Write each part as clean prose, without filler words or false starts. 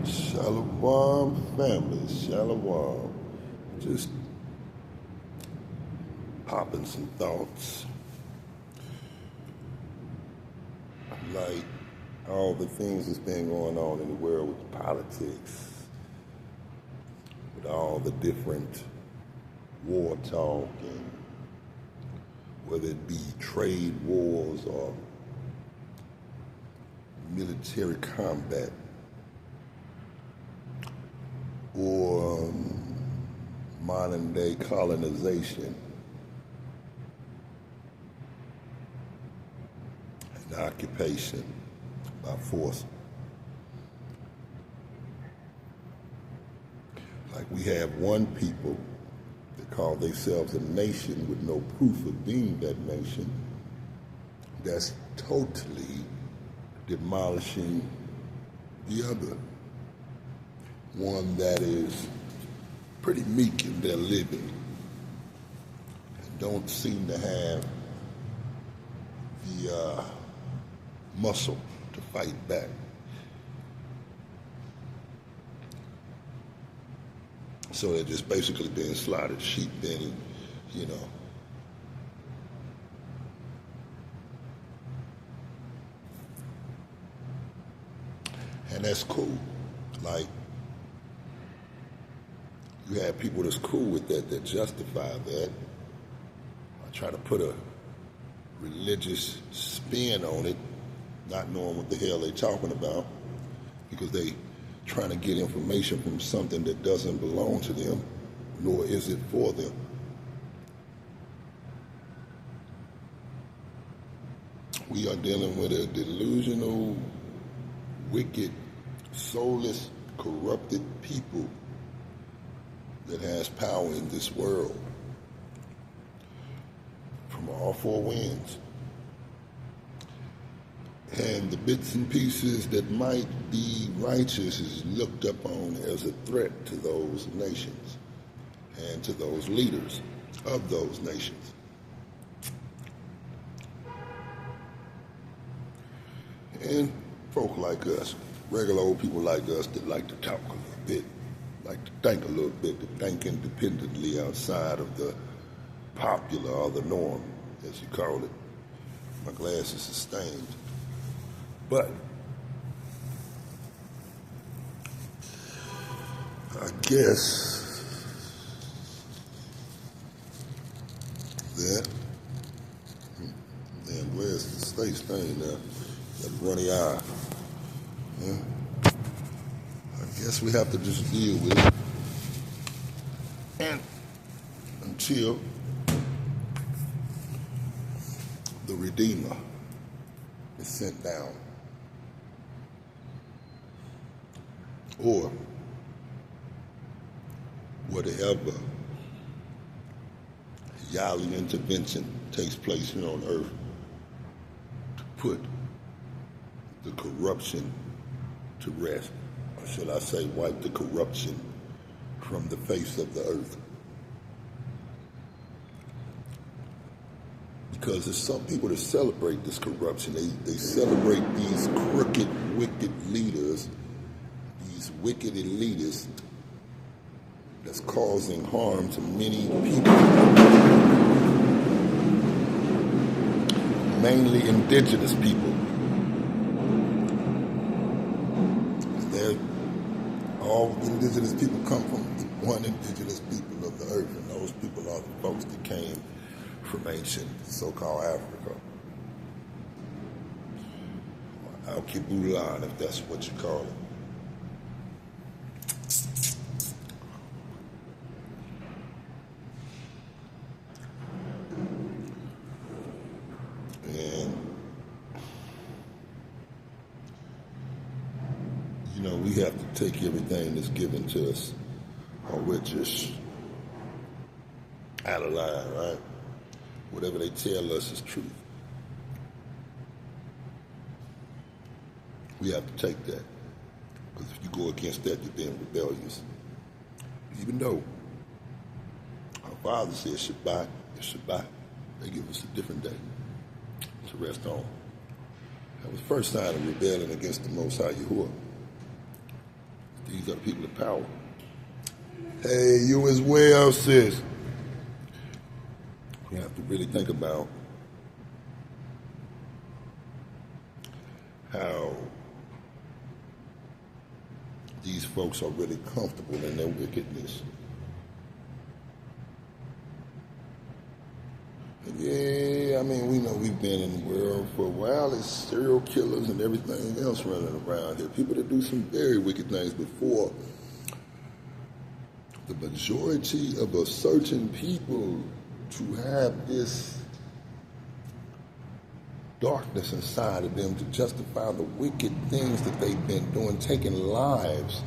Shalom, family, shalom. Just popping some thoughts. Like all the things that's been going on in the world with politics, with all the different war talk, and whether it be trade wars or military combat or modern day colonization and occupation by force. Like we have one people that call themselves a nation with no proof of being that nation that's totally demolishing the other. One that is pretty meek in their living and don't seem to have the muscle to fight back. So they're just basically being slaughtered, sheep being, you know. And that's cool. Like, you have people that's cool with that justify that. I try to put a religious spin on it, not knowing what the hell they're talking about, because they trying to get information from something that doesn't belong to them, nor is it for them. We are dealing with a delusional, wicked, soulless, corrupted people that has power in this world from all four winds. And the bits and pieces that might be righteous is looked upon as a threat to those nations and to those leaders of those nations. And folk like us, regular old people like us that like to talk a little bit, like to think a little bit, to think independently outside of the popular or the norm, as you call it. My glasses are stained. But I guess that, man, where's the stay stained now? That runny eye. Yeah. I guess we have to just deal with it. And until the Redeemer is sent down. Or whatever Yhwh intervention takes place here on earth to put the corruption to rest, or should I say wipe the corruption from the face of the earth. Because there's some people that celebrate this corruption. They celebrate these crooked, wicked leaders, these wicked elitists that's causing harm to many people, mainly indigenous people. All indigenous people come from one indigenous people of the earth, and those people are the folks that came from ancient so-called Africa. Al-Kibulan, if that's what you call it. And, you know, we have to take everything that's given to us, or we're just out of line, right? Whatever they tell us is truth. We have to take that. Because if you go against that, you're being rebellious. Even though our Father said Shabbat is Shabbat, they give us a different day to rest on. That was the first sign of rebellion against the Most High Yhwh. These are the people of power. Hey, you as well, sis. You have to really think about how these folks are really comfortable in their wickedness. Yeah, I mean, we know we've been in the world for a while. There's serial killers and everything else running around here. People that do some very wicked things before. The majority of a certain people to have this darkness inside of them to justify the wicked things that they've been doing, taking lives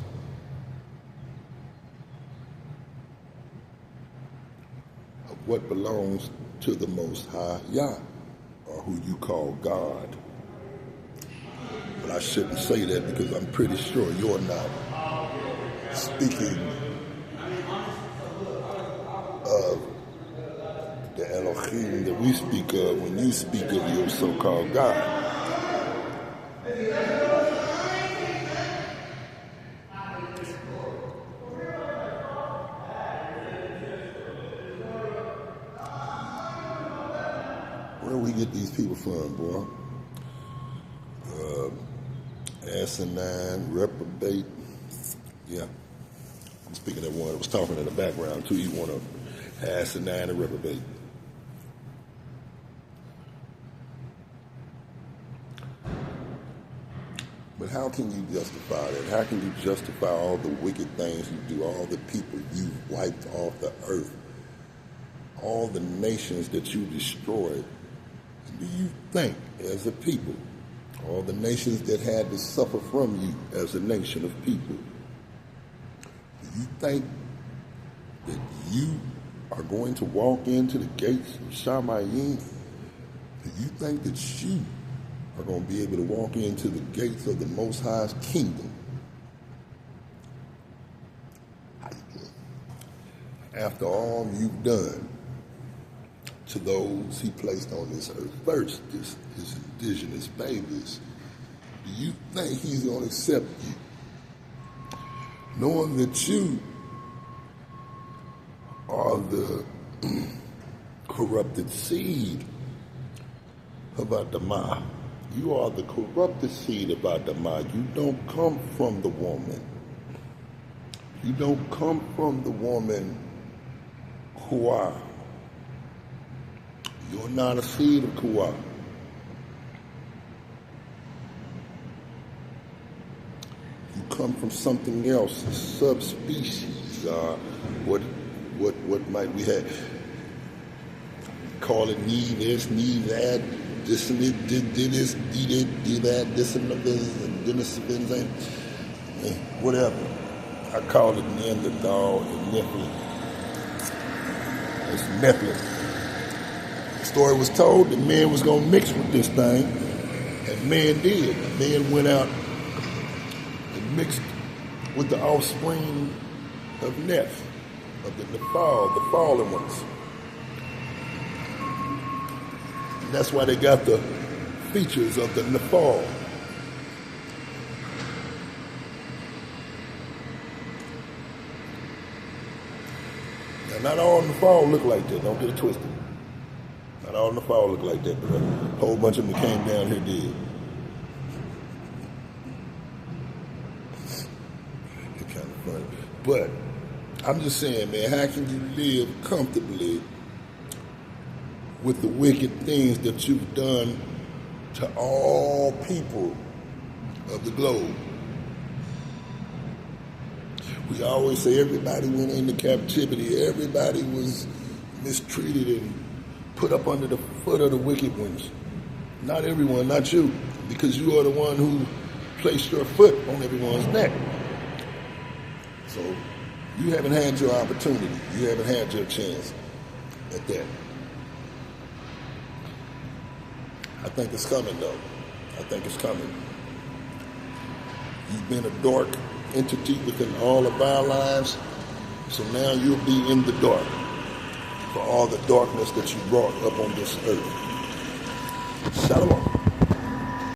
of what belongs to the Most High Yhwh, or who you call God. But I shouldn't say that because I'm pretty sure you're not speaking of the Elohim that we speak of when you speak of your so-called God. Where we get these people from, boy? Asinine, reprobate. Yeah. I'm speaking of one that was talking in the background too. You want to asinine and reprobate. But how can you justify that? How can you justify all the wicked things you do, all the people you wiped off the earth, all the nations that you destroyed? Do you think, as a people, all the nations that had to suffer from you as a nation of people, do you think that you are going to walk into the gates of Shamayim? Do you think that you are going to be able to walk into the gates of the Most High's kingdom? After all you've done to those he placed on this earth first, his indigenous babies, do you think he's going to accept you? Knowing that you are the corrupted seed of Adamah. You are the corrupted seed of Adamah. You don't come from the woman. You don't come from the woman Yhwh. You're not a seed of Yhwh. You come from something else, a subspecies. What might we have? Call it need this, need that, this and it, did this, did that, this and this, and this and anything. Whatever. I call it Neanderthal and Nephilim. It's Nephilim. The story was told that man was going to mix with this thing, and man did. Man went out and mixed with the offspring of Neph, of the Nephal, the fallen ones. And that's why they got the features of the Nephal. Now, not all Nephal look like that. Don't get it twisted. Not all Nephal look like that, but a whole bunch of them that came down here did. It's kind of funny. But I'm just saying, man, how can you live comfortably with the wicked things that you've done to all people of the globe? We always say everybody went into captivity, everybody was mistreated and put up under the foot of the wicked ones. Not everyone, not you, because you are the one who placed your foot on everyone's neck. So you haven't had your opportunity. You haven't had your chance at that. I think it's coming, though. I think it's coming. You've been a dark entity within all of our lives, so now you'll be in the dark for all the darkness that you brought up on this earth. Shalom.